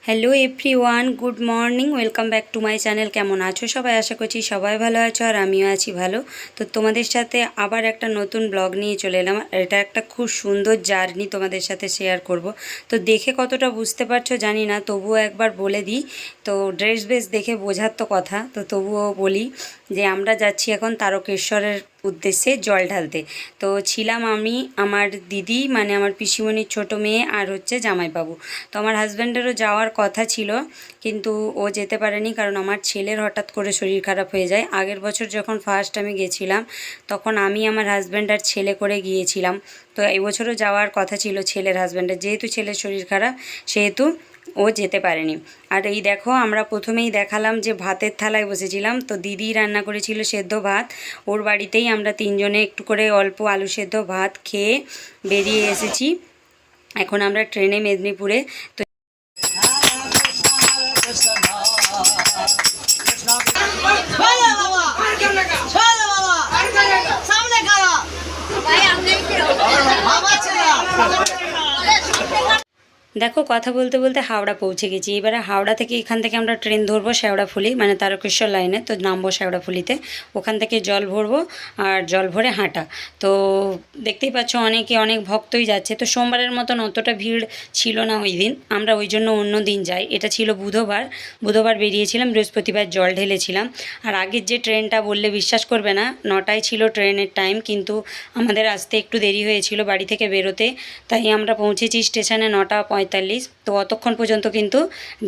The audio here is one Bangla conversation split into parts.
Hello everyone, good morning, welcome back to my channel. কেমন আছো সবাই? আশা করছি সবাই ভালো আছো আর আমিও আছি ভালো। তো তোমাদের সাথে আবার একটা নতুন ব্লগ নিয়ে চলে এলাম। এটা একটা খুব সুন্দর জার্নি তোমাদের সাথে শেয়ার করব। তো দেখে কতটা বুঝতে পারছো জানি না, তবুও একবার বলে দিই। তো ড্রেস বেস দেখে বোঝার তো কথা, তো তবুও বলি যে আমরা যাচ্ছি এখন তারকেশ্বরের উদ্দেশ্যে জল ঢালতে। তো ছিলাম আমি, আমার দিদি মানে আমার পিসিমণির ছোটো মেয়ে আর হচ্ছে জামাইবাবু। তো আমার হাজব্যান্ডেরও যাওয়ার কথা ছিল, কিন্তু ও যেতে পারেনি কারণ আমার ছেলের হঠাৎ করে শরীর খারাপ হয়ে যায়। আগের বছর যখন ফার্স্ট আমি গেছিলাম তখন আমি, আমার হাজব্যান্ড আর ছেলে করে গিয়েছিলাম। তো এবছরও যাওয়ার কথা ছিল ছেলের হাজব্যান্ডের, যেহেতু ছেলের শরীর খারাপ সেহেতু ও যেতে পারেনি। আর এই দেখো, আমরা প্রথমেই দেখালাম যে ভাতের থালায় বসেছিলাম। তো দিদি রান্না করেছিল সেদ্ধ ভাত, ওর বাড়িতেই আমরা তিনজনে একটু করে অল্প আলু সেদ্ধ ভাত খেয়ে বেরিয়ে এসেছি। এখন আমরা ট্রেনে মেদিনীপুরে। তো দেখো, কথা বলতে বলতে হাওড়া পৌঁছে গেছি। এবারে হাওড়া থেকে, এখান থেকে আমরা ট্রেন ধরবো শেওড়াফুলি, মানে তারকেশ্বর লাইনে। তো নামবো শেওড়াফুলিতে, ওখান থেকে জল ভরবো আর জল ভরে হাঁটা। তো দেখতেই পাচ্ছ অনেকে, অনেক ভক্তই যাচ্ছে। তো সোমবারের মতন অতটা ভিড় ছিল না ওই দিন, আমরা ওই জন্য অন্য দিন যাই। এটা ছিল বুধবার, বুধবার বেরিয়েছিলাম, বৃহস্পতিবার জল ঢেলেছিলাম। আর আগের যে ট্রেনটা বললে বিশ্বাস করবে না, 9টায় ছিল ট্রেনের টাইম, কিন্তু আমাদের আসতে একটু দেরি হয়েছিল বাড়ি থেকে বেরোতে। তাই আমরা পৌঁছেছি স্টেশনে 9:45। তো অতক্ষণ পর্যন্ত কিন্তু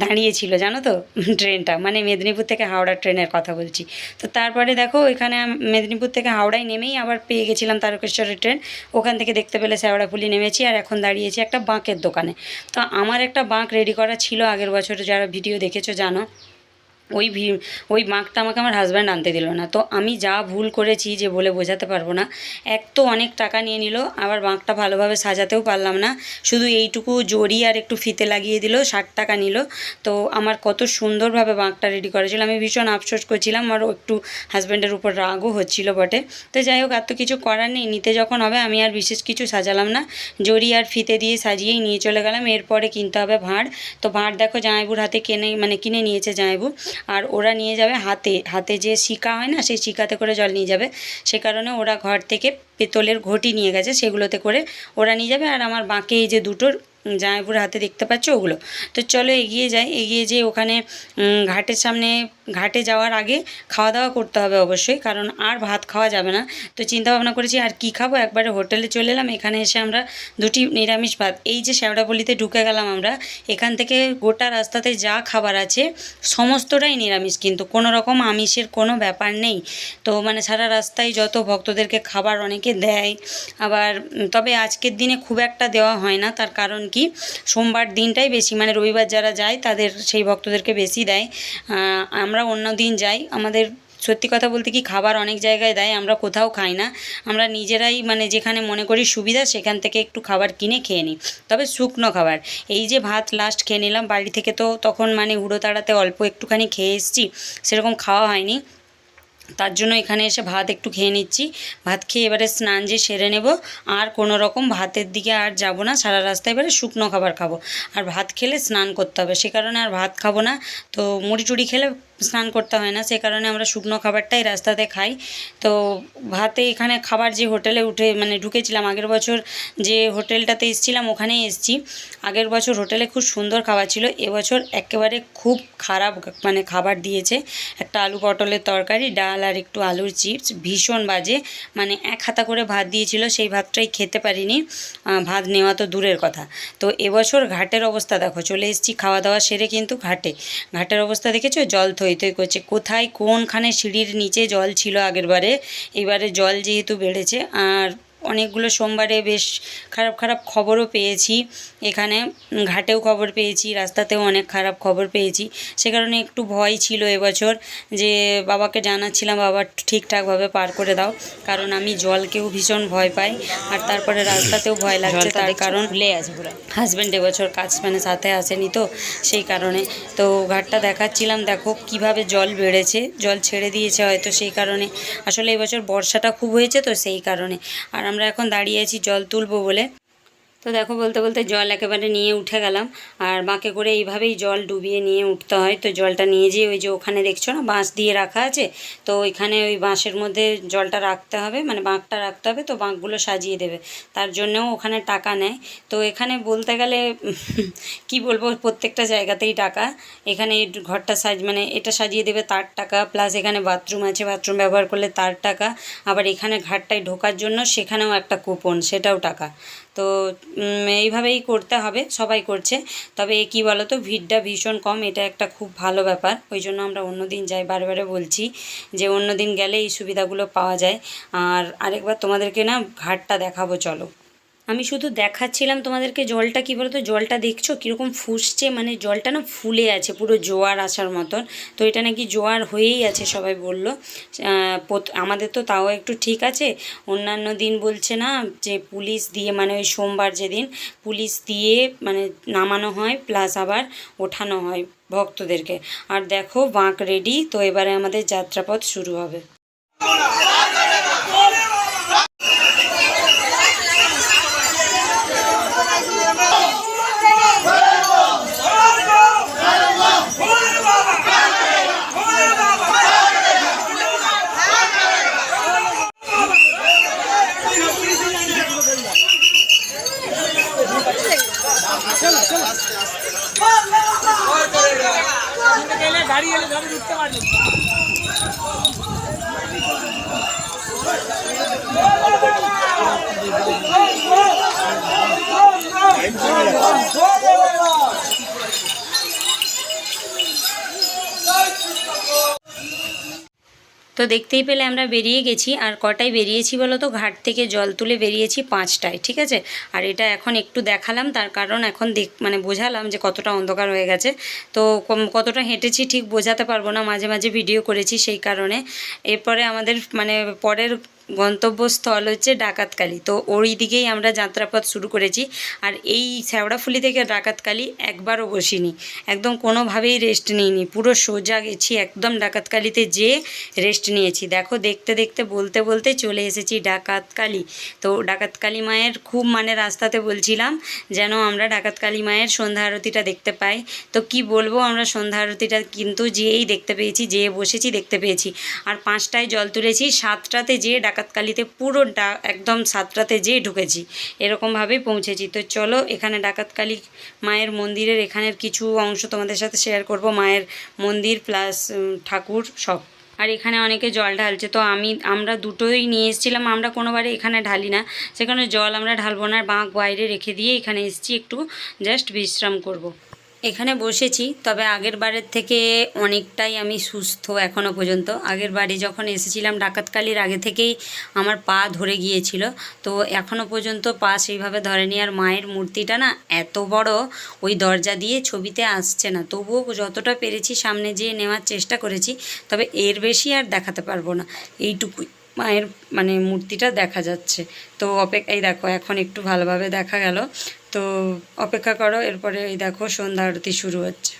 দাঁড়িয়েছিল, জানো তো ট্রেনটা, মানে মেদিনীপুর থেকে হাওড়ার ট্রেনের কথা বলছি। তো তারপরে দেখো, এখানে মেদিনীপুর থেকে হাওড়ায় নেমেই আবার পেয়ে গেছিলাম তারকেশ্বরের ট্রেন। ওখান থেকে দেখতে পেলে শেওড়াফুলি নেমেছি, আর এখন দাঁড়িয়েছি একটা বাঁকের দোকানে। তো আমার একটা বাঁক রেডি করা ছিল আগের বছর, যারা ভিডিও দেখেছো জানো। ওই বাঁকটা আমাকে আমার হাজব্যান্ড আনতে দিল না। তো আমি যা ভুল করেছি যে বলে বোঝাতে পারবো না। এক তো অনেক টাকা নিয়ে নিল, আবার বাঁকটা ভালোভাবে সাজাতেও পারলাম না, শুধু এইটুকু জড়ি আর একটু ফিতে লাগিয়ে দিল, 60 টাকা নিল। তো আমার কত সুন্দরভাবে বাঁকটা রেডি করেছিল, আমি ভীষণ আফসোস করছিলাম, আর একটু হাজব্যান্ডের উপর রাগও হচ্ছিল বটে। তো যাই হোক, আর তো কিছু করার নেই, নিতে যখন হবে আমি আর বিশেষ কিছু সাজালাম না, জড়ি আর ফিতে দিয়ে সাজিয়েই নিয়ে চলে গেলাম। এরপরে কিনতে হবে ভাঁড়। তো ভাঁড় দেখো জামাইবুর হাতে কিনে নিয়েছে জামাইবু। আর ওরা নিয়ে যাবে হাতে হাতে যে শিকা হয় না, সেই শিকাতে করে জল নিয়ে যাবে। সে কারণে ওরা ঘর থেকে পেতলের ঘটি নিয়ে গেছে, সেগুলোতে করে ওরা নিয়ে যাবে। আর আমার বাঁকে এই যে দুটোর জামাইবুর হাতে দেখতে পাচ্ছ ওগুলো। তো চলো এগিয়ে যাই, এগিয়ে যেয়ে ওখানে ঘাটের সামনে, ঘাটে যাওয়ার আগে খাওয়া দাওয়া করতে হবে অবশ্যই, কারণ আর ভাত খাওয়া যাবে না। তো চিন্তা ভাবনা করেছি আর কি খাবো, একবারে হোটেলে চলে এলাম। এখানে এসে আমরা দুটি নিরামিষ ভাত, এই যে শেওড়াফুলিতে ঢুকে গেলাম আমরা, এখান থেকে গোটা রাস্তাতে যা খাবার আছে সমস্তটাই নিরামিষ, কিন্তু কোনো রকম আমিষের কোনো ব্যাপার নেই। তো মানে সারা রাস্তায় যত ভক্তদেরকে খাবার অনেকে দেয়, আবার তবে আজকের দিনে খুব একটা দেওয়া হয় না। তার কারণ কি, সোমবার দিনটাই বেশি, মানে রবিবার যারা যায় তাদের, সেই ভক্তদেরকে বেশি দেয়। আমরা অন্য দিন যাই, আমাদের সত্যি কথা বলতে কি, খাবার অনেক জায়গায় দেয়, আমরা কোথাও খাই না। আমরা নিজেরাই মানে যেখানে মনে করি সুবিধা সেখান থেকে একটু খাবার কিনে খেয়ে নিই, তবে শুকনো খাবার। এই যে ভাত লাস্ট খেয়ে নিলাম বাড়ি থেকে, তো তখন মানে হুড়ো তাড়াতে অল্প একটুখানি খেয়ে এসেছি, সেরকম খাওয়া হয়নি। তার জন্য এখানে এসে ভাত একটু খেয়ে নিচ্ছি। ভাত খেয়ে এবারে স্নান যে সেরে নেব, আর কোনো রকম ভাতের দিকে আর যাব না, সারা রাস্তায় এবারে শুকনো খাবার খাবো। আর ভাত খেলে স্নান করতে হবে, সে কারণে আর ভাত খাবো না। তো মুড়ি টুড়ি খেলে স্নান করতে হয় না, সে কারণে আমরা শুকনো খাবারটাই রাস্তাতে খাই। তো ভাতে এখানে খাবার, যে হোটেলে উঠে মানে ঢুকেছিলাম আগের বছর, যে হোটেলটাতে এসেছিলাম ওখানেই এসেছি। আগের বছর হোটেলে খুব সুন্দর খাবার ছিল, এবছর একেবারে খুব খারাপ মানে খাবার দিয়েছে। একটা আলু পটলের তরকারি, ডাল আর একটু আলুর চিপস, ভীষণ বাজে। মানে এক হাতা করে ভাত দিয়েছিল, সেই ভাতটাই খেতে পারিনি, ভাত নেওয়া তো দূরের কথা। তো এবছর ঘাটের অবস্থা দেখো, চলে এসেছি খাওয়া দাওয়া সেরে, কিন্তু ঘাটের অবস্থা দেখেছো, জল থই থই করছে। কোথায় কোনখানে সিঁড়ির নিচে জল ছিল আগেরবারে, এবারে জল যেহেতু বেড়েছে। আর অনেকগুলো সোমবারে বেশ খারাপ খারাপ খবরও পেয়েছি, এখানে ঘাটেও খবর পেয়েছি, রাস্তাতেও অনেক খারাপ খবর পেয়েছি। সে কারণে একটু ভয় ছিল এবছর, যে বাবাকে জানাচ্ছিলাম, বাবা ঠিকঠাকভাবে পার করে দাও, কারণ আমি জলকেও ভীষণ ভয় পাই। আর তারপরে রাস্তাতেও ভয় লাগছে, তার কারণ ভুলে আছে পুরো হাজব্যান্ড এবছর কাজ মানে সাথে আসেনি, তো সেই কারণে। তো ঘাটটা দেখাচ্ছিলাম, দেখো কিভাবে জল বেড়েছে, জল ছেড়ে দিয়েছে হয়তো সেই কারণে। আসলে এবছর বর্ষাটা খুব হয়েছে তো সেই কারণে। আর আমরা এখন দাঁড়িয়ে আছি জল তুলবো বলে। তো দেখো বলতে বলতে জল একেবারে নিয়ে উঠে গেলাম। আর বাঁকে করে এইভাবেই জল ডুবিয়ে নিয়ে উঠতে হয়। তো জলটা নিয়ে যেয়ে ওই যে ওখানে দেখছো না বাঁশ দিয়ে রাখা আছে, তো ওইখানে ওই বাঁশের মধ্যে জলটা রাখতে হবে, মানে বাঁকটা রাখতে হবে। তো বাঁকগুলো সাজিয়ে দেবে, তার জন্যও ওখানে টাকা নেয়। তো এখানে বলতে গেলে কি বলবো, প্রত্যেকটা জায়গাতেই টাকা। এখানে এই ঘরটা মানে এটা সাজিয়ে দেবে তার টাকা, প্লাস এখানে বাথরুম আছে, বাথরুম ব্যবহার করলে তার টাকা, আবার এখানে ঘাটটায় ঢোকার জন্য সেখানেও একটা কুপন, সেটাও টাকা। তো এইভাবেই করতে হবে, সবাই করছে। তবে কি বলো তো, ভিড়টা ভীষণ কম, এটা একটা খুব ভালো ব্যাপার। ওই জন্য আমরা অন্য দিন যাই, বারে বলছি যে অন্য দিন গেলে এই সুবিধাগুলো পাওয়া যায়। আর আরেকবার তোমাদেরকে না ঘাটটা দেখাবো, চলো। আমি শুধু দেখাচ্ছিলাম তোমাদেরকে জলটা, কী বলতো, জলটা দেখছো কীরকম ফুসছে, মানে জলটা না ফুলে আছে পুরো জোয়ার আসার মতন। তো এটা নাকি জোয়ার হয়েই আছে সবাই বলল। আমাদের তো তাও একটু ঠিক আছে, অন্যান্য দিন বলছে না যে পুলিশ দিয়ে, মানে ওই সোমবার যেদিন পুলিশ দিয়ে মানে নামানো হয়, প্লাস আবার ওঠানো হয় ভক্তদেরকে। আর দেখো বাঁক রেডি, তো এবারে আমাদের যাত্রাপথ শুরু হবে। গাড়ি এলে গাড়ি ঢুকতে পারবে। তো দেখতেই পেলে আমরা বেরিয়ে গেছি। আর কটায় বেরিয়েছি বলো তো, ঘাট থেকে জল তুলে বেরিয়েছি 5টায়, ঠিক আছে। আর এটা এখন একটু দেখালাম, তার কারণ এখন মানে বোঝালাম যে কতটা অন্ধকার হয়ে গেছে। তো কতটা হেঁটেছি ঠিক বোঝাতে পারবো না, মাঝে মাঝে ভিডিও করেছি সেই কারণে। এরপরে আমাদের মানে পরের গন্তব্যস্থল হচ্ছে ডাকাতকালী। তো ওই দিকেই আমরা যাত্রাপথ শুরু করেছি। আর এই শ্যাওড়াফুলি থেকে ডাকাতকালী একবারও বসিনি, একদম কোনোভাবেই রেস্ট নিইনি, পুরো সোজা গেছি একদম ডাকাতকালীতে যেয়ে রেস্ট নিয়েছি। দেখো দেখতে দেখতে বলতে বলতে চলে এসেছি ডাকাতকালী। তো ডাকাতকালী মায়ের খুব মানে রাস্তাতে বলছিলাম যেন আমরা ডাকাতকালী মায়ের সন্ধ্যা আরতিটা দেখতে পাই। তো কি বলবো, আমরা সন্ধ্যা আরতিটা কিন্তু যেয়েই দেখতে পেয়েছি, যেয়ে বসেছি দেখতে পেয়েছি। আর 5টায় জল তুলেছি, 7টাতে যেয়ে ডাকাতকালীতে পুরো একদম 7টাতে যেয়ে ঢুকেছি, এরকমভাবেই পৌঁছেছি। তো চলো এখানে ডাকাতকালী মায়ের মন্দিরের এখানের কিছু অংশ তোমাদের সাথে শেয়ার করব, মায়ের মন্দির প্লাস ঠাকুর সব। আর এখানে অনেকে জল ঢালছে, তো আমরা দুটোই নিয়ে এসেছিলাম। আমরা কোনোবারে এখানে ঢালি না, সেখানে জল আমরা ঢালবো না, বাঁক বাইরে রেখে দিয়ে এখানে এসেছি একটু জাস্ট বিশ্রাম করব। এখানে বসেছি, তবে আগের বারের থেকে অনেকটাই আমি সুস্থ এখনও পর্যন্ত। আগের বাড়ি যখন এসেছিলাম ডাকাতকালীর আগে থেকেই আমার পা ধরে গিয়েছিল, তো এখনও পর্যন্ত পা সেইভাবে ধরেনি। আর মায়ের মূর্তিটা না এত বড়, ওই দরজা দিয়ে ছবিতে আসছে না, তবুও যতটা পেরেছি সামনে যেয়ে নেওয়ার চেষ্টা করেছি, তবে এর বেশি আর দেখাতে পারবো না, এইটুকুই মায়ের মানে মূর্তিটা দেখা যাচ্ছে। তো এই দেখো এখন একটু ভালোভাবে দেখা গেল। তো অপেক্ষা করো, এরপরে এই দেখো সন্ধ্যা আরতি শুরু হচ্ছে।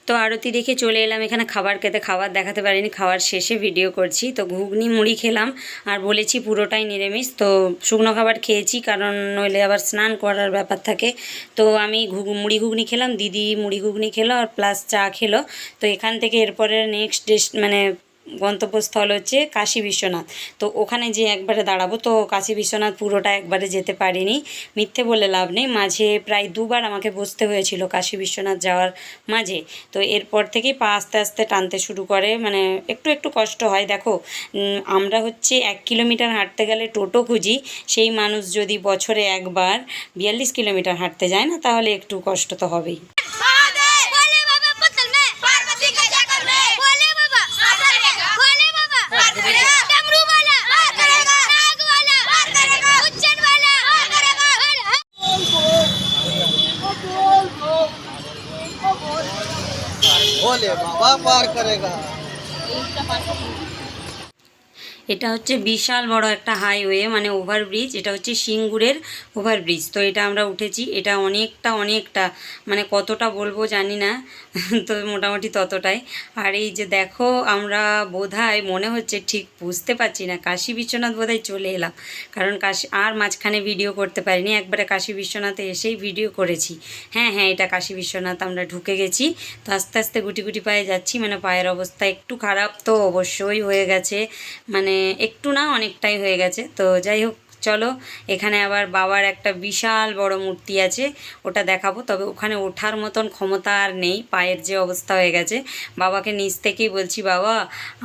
তো আরতি দেখে চলে এলাম এখানে খাবার খেতে। খাবার দেখাতে পারিনি, খাওয়ার শেষে ভিডিও করছি। তো ঘুগনি মুড়ি খেলাম, আর বলেছি পুরোটাই নিরামিষ। তো শুকনো খাবার খেয়েছি, কারণ নইলে আবার স্নান করার ব্যাপার থাকে। তো আমি মুড়ি ঘুগনি খেলাম, দিদি মুড়ি ঘুগনি খেলো আর প্লাস চা খেলো। তো এখান থেকে এরপরে নেক্সট মানে গন্তব্যস্থল হচ্ছে কাশী বিশ্বনাথ। তো ওখানে যে একবারে দাঁড়াবো, তো কাশী বিশ্বনাথ পুরোটা একবারে যেতে পারিনি, মিথ্যে বলে লাভ নেই, মাঝে প্রায় 2বার আমাকে বসতে হয়েছিল কাশী বিশ্বনাথ যাওয়ার মাঝে। তো এরপর থেকেই পা আস্তে আস্তে টানতে শুরু করে, মানে একটু একটু কষ্ট হয়। দেখো আমরা হচ্ছে 1 কিলোমিটার হাঁটতে গেলে টোটো খুঁজি, সেই মানুষ যদি বছরে একবার 42 কিলোমিটার হাঁটতে যায় না, তাহলে একটু কষ্ট তো হবেই। भोले बाबा पत्तल में पार्वती के चक्कर में भोले बाबा पार करेगा भोले बाबा पार करेगा डमरू वाला पार करेगा नाग वाला पार करेगा उज्जैन वाला पार करेगा भोले बाबा पार करेगा। এটা হচ্ছে বিশাল বড় একটা হাইওয়ে, মানে ওভারব্রিজ। এটা হচ্ছে সিঙ্গুরের ওভারব্রিজ। তো এটা আমরা উঠেছি, এটা অনেকটা মানে কতটা বলবো জানি না, তো মোটামুটি ততটাই। আর এই যে দেখো আমরা বোধহয় মনে হচ্ছে, ঠিক বুঝতে পারছি না, কাশী বিশ্বনাথ বোধহয় চলে এলাম, কারণ কাশী আর মাঝখানে ভিডিও করতে পারিনি, একবারে কাশী বিশ্বনাথে এসেই ভিডিও করেছি। হ্যাঁ, এটা কাশী বিশ্বনাথ, আমরা ঢুকে গেছি। তো আস্তে আস্তে গুটি গুটি পায়ে যাচ্ছি, মানে পায়ের অবস্থা একটু খারাপ তো অবশ্যই হয়ে গেছে, মানে একটু না অনেকটাই হয়ে গেছে। তো যাই হোক, চলো, এখানে আবার বাবার একটা বিশাল বড় মূর্তি আছে, ওটা দেখাবো। তবে ওখানে ওঠার মতন ক্ষমতা আর নেই, পায়ের যে অবস্থা হয়ে গেছে। বাবাকে নিচ থেকেই বলছি, বাবা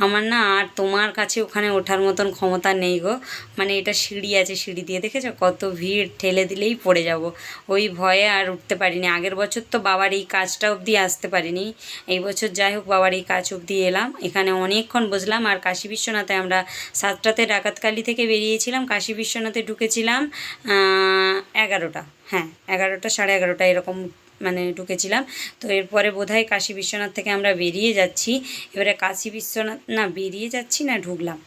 আমার না আর তোমার কাছে ওখানে ওঠার মতন ক্ষমতা নেই গো, মানে এটা সিঁড়ি আছে, সিঁড়ি দিয়ে দেখেছো কত ভিড়, ঠেলে দিলেই পড়ে যাব, ওই ভয়ে আর উঠতে পারিনি। আগের বছর তো বাবার এই কাজটা অবধি আসতে পারিনি, এই বছর যাই হোক বাবার এই কাজ অবধি এলাম। এখানে অনেকক্ষণ বসলাম। আর কাশী বিশ্বনাথে আমরা 7টাতে ডাকাতকালী থেকে বেরিয়েছিলাম, কাশী বিশ্বনাথে ঢুকেছিলাম 11টা, হ্যাঁ 11টা 11:30 এরকম মানে ঢুকেছিলাম। তো এরপরে বোধহয় কাশী বিশ্বনাথ থেকে আমরা বেরিয়ে যাচ্ছি। এবারে কাশী বিশ্বনাথ না বেরিয়ে যাচ্ছি না ঢুকলাম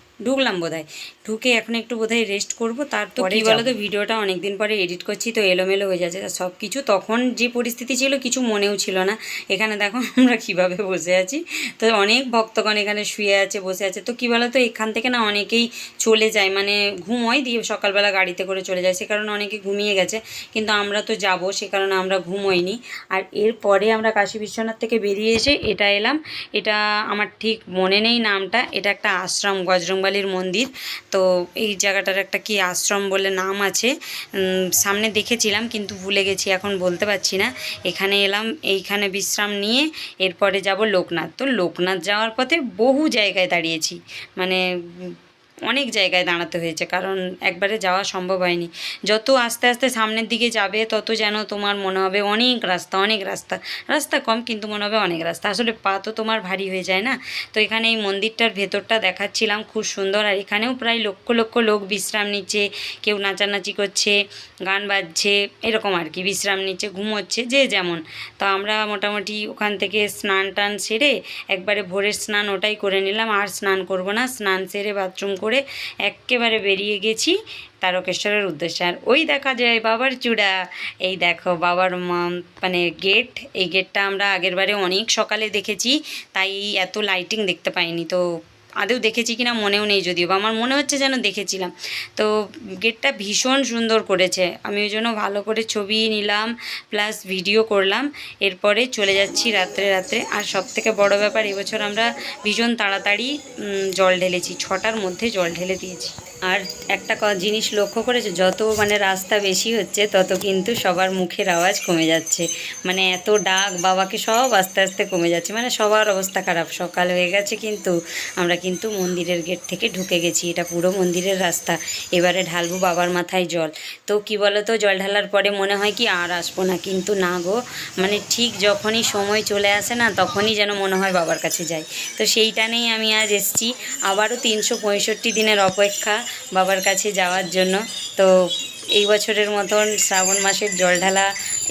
বোধহয়, ঢুকে এখন একটু বোধহয় রেস্ট করবো, তারপরে কি বলো তো, ভিডিওটা অনেক দিন পরে এডিট করছি তো এলোমেলো হয়ে যাচ্ছে সব কিছু। তখন যে পরিস্থিতি ছিল কিছু মনেও ছিল না। এখানে দেখো আমরা কিভাবে বসে আছি, তো অনেক ভক্তগণ এখানে শুয়ে আছে, বসে আছে। তো কী বলো তো, এখান থেকে না অনেকেই চলে যায়, মানে ঘুমোয়, দিয়ে সকালবেলা গাড়িতে করে চলে যায়, সে কারণে অনেকে ঘুমিয়ে গেছে, কিন্তু আমরা তো যাব, সে কারণে আমরা ঘুমোইনি। আর এরপরে আমরা কাশী বিশ্বনাথ থেকে বেরিয়ে এসে এটা এলাম, এটা আমার ঠিক মনে নেই নামটা, এটা একটা আশ্রম, বজরংবলীর মন্দির। তো এই জায়গাটার একটা কি আশ্রম বলে নাম আছে, সামনে দেখেছিলাম কিন্তু ভুলে গেছি, এখন বলতে পারছি না। এখানে এলাম, এইখানে বিশ্রাম নিয়ে এরপরে যাব লোকনাথ। তো লোকনাথ যাওয়ার পথে বহু জায়গায় দাঁড়িয়েছি, মানে অনেক জায়গায় দাঁড়াতে হয়েছে, কারণ একবারে যাওয়া সম্ভব হয়নি। যত আস্তে আস্তে সামনের দিকে যাবে তত যেন তোমার মনে হবে অনেক রাস্তা কম, কিন্তু মনে হবে অনেক রাস্তা, আসলে পা তো তোমার ভারী হয়ে যায় না। তো এখানে এই মন্দিরটার ভেতরটা দেখাচ্ছিলাম, খুব সুন্দর। আর এখানেও প্রায় লক্ষ লক্ষ লোক বিশ্রাম নিচ্ছে, কেউ নাচানাচি করছে, গান বাজছে, এরকম আর কি, বিশ্রাম নিচ্ছে, ঘুমোচ্ছে, যে যেমন। তো আমরা মোটামুটি ওখান থেকে স্নান টান সেরে একবারে ভোরের স্নান ওটাই করে নিলাম, আর স্নান করব না, স্নান সেরে বাথরুম করে একেবারে বেরিয়ে গেছি তারকেশ্বরের উদ্দেশ্যে। আর ওই দেখা যায় বাবার চূড়া, এই দেখো বাবার মানে গেট, এই গেটটা আমরা আগেরবারে অনেক সকালে দেখেছি, তাই এত লাইটিং দেখতে পাইনি। তো আদৌ দেখেছি কিনা মনেও নেই, যদিও বা আমার মনে হচ্ছে যেন দেখেছিলাম। তো গেটটা ভীষণ সুন্দর করেছে, আমি ওই জন্য ভালো করে ছবি নিলাম প্লাস ভিডিও করলাম। এরপরে চলে যাচ্ছি রাত্রে। আর সবথেকে বড় ব্যাপার, এবছর আমরা ভীষণ তাড়াতাড়ি জল ঢেলেছি, 6টার মধ্যে জল ঢেলে দিয়েছি। আর একটা জিনিস লক্ষ্য করেছে, যত মানে রাস্তা বেশি হচ্ছে তত কিন্তু সবার মুখের আওয়াজ কমে যাচ্ছে, মানে এত ডাক বাবাকে সব আস্তে আস্তে কমে যাচ্ছে, মানে সবার অবস্থা খারাপ। সকাল হয়ে গেছে, কিন্তু আমরা কিন্তু মন্দিরের গেট থেকে ঢুকে গেছি, এটা পুরো মন্দিরের রাস্তা। এবারে ঢালবো বাবার মাথায় জল। তো কি বলো তো, জল ঢালার পরে মনে হয় কি আর আসবো না, কিন্তু না গো, মানে ঠিক যখনই সময় চলে আসে না, তখনই যেন মনে হয় বাবার কাছে যাই। তো সেইটা নেই আমি আজ এসছি, আবারও 365 দিনের অপেক্ষা বাবার কাছে যাওয়ার জন্য। তো এই বছরের মতন শ্রাবণ মাসের জল ঢালা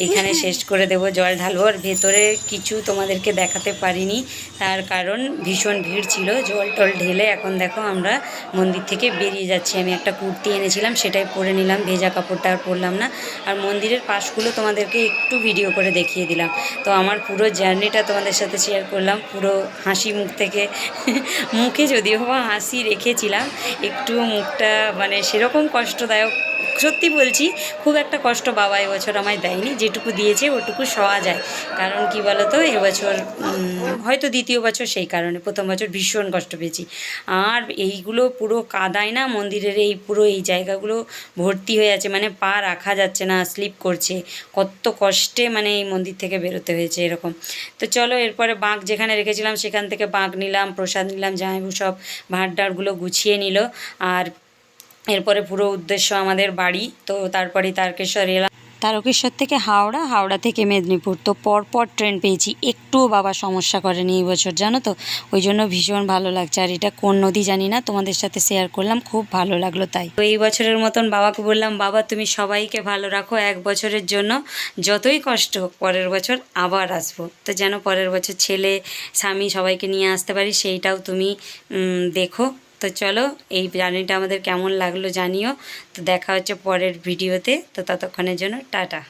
এখানে শেষ করে দেব, জল ঢালবো। আর ভেতরে কিছু তোমাদেরকে দেখাতে পারিনি, তার কারণ ভীষণ ভিড় ছিল। জল টল ঢেলে এখন দেখো আমরা মন্দির থেকে বেরিয়ে যাচ্ছি। আমি একটা কুর্তি এনেছিলাম, সেটাই পরে নিলাম, ভেজা কাপড়টা আর পরলাম না। আর মন্দিরের পাশগুলো তোমাদেরকে একটু ভিডিও করে দেখিয়ে দিলাম। তো আমার পুরো জার্নিটা তোমাদের সাথে শেয়ার করলাম, পুরো হাসি মুখ থেকে মুখে যদিও বা হাসি রেখেছিলাম, একটুও মুখটা মানে সেরকম কষ্টদায়ক সত্যি বলছি খুব একটা কষ্ট বাবা এবছর আমায় দেয়নি, যেটুকু দিয়েছে ওটুকু সওয়া যায়। কারণ কি বলো তো, এবছর হয়তো দ্বিতীয় বছর সেই কারণে, প্রথম বছর ভীষণ কষ্ট পেয়েছি। আর এইগুলো পুরো কাদায় না, মন্দিরের এই পুরো এই জায়গাগুলো ভর্তি হয়ে আছে, মানে পা রাখা যাচ্ছে না, স্লিপ করছে, কত কষ্টে মানে এই মন্দির থেকে বেরোতে হয়েছে এরকম। তো চলো এরপরে বাঁক যেখানে রেখেছিলাম সেখান থেকে বাঁক নিলাম, প্রসাদ নিলাম, জামাইবু সব ভাঁড় গুছিয়ে নিল। আর এরপরে পুরো উদ্দেশ্য আমাদের বাড়ি। তো তারপরে তারকেশ্বর এলাম, তারকেশ্বর থেকে হাওড়া, হাওড়া থেকে মেদিনীপুর। তো পরপর ট্রেন পেয়েছি, একটুও বাবা সমস্যা করেনি এই বছর, জানো তো, ওই জন্য ভীষণ ভালো লাগছে। আর এটা কোন নদী জানি না, তোমাদের সাথে শেয়ার করলাম, খুব ভালো লাগলো। তাই তো এই বছরের মতন বাবাকে বললাম, বাবা তুমি সবাইকে ভালো রাখো এক বছরের জন্য, যতই কষ্ট হোক পরের বছর আবার আসবো। তো যেন পরের বছর ছেলে স্বামী সবাইকে নিয়ে আসতে পারি, সেইটাও তুমি দেখো। তো চলো, এই জার্নিটা আমাদের কেমন লাগলো জানিও। তো দেখা হচ্ছে পরের ভিডিওতে। তো ততক্ষণের জন্য টাটা।